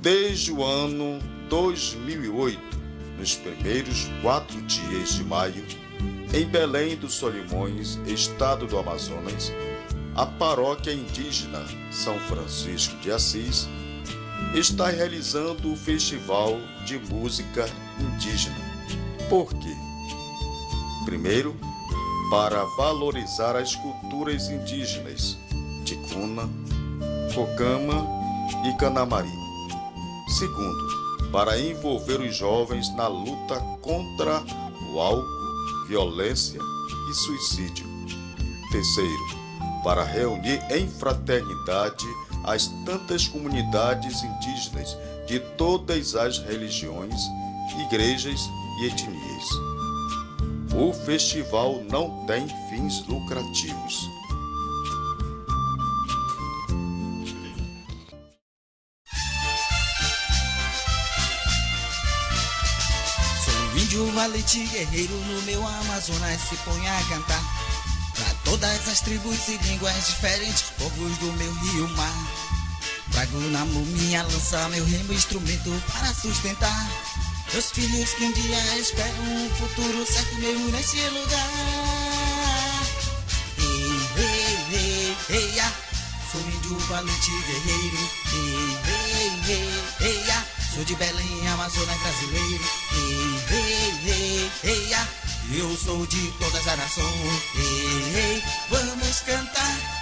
Desde o ano 2008, nos primeiros 4 dias de maio, em Belém dos Solimões, estado do Amazonas, a paróquia indígena São Francisco de Assis está realizando o Festival de Música Indígena. Por quê? Primeiro, para valorizar as culturas indígenas de Cuna, Cocama e Canamari. Segundo, para envolver os jovens na luta contra o álcool, violência e suicídio. Terceiro, para reunir em fraternidade as tantas comunidades indígenas de todas as religiões, igrejas e etnias. O festival não tem fins lucrativos. Índio valente guerreiro no meu Amazonas se põe a cantar pra todas as tribos e línguas diferentes, povos do meu rio mar. Trago na mão minha lança, meu remo, instrumento para sustentar meus filhos que um dia esperam um futuro certo mesmo neste lugar. Ei, ei, ei, ei, ah, sou índio valente guerreiro. Ei, ei, ei, ei, ah, sou de Belém, Amazonas brasileiro. Ei, ei, ei, ei, ah, eu sou de todas as nações. Ei, ei, vamos cantar.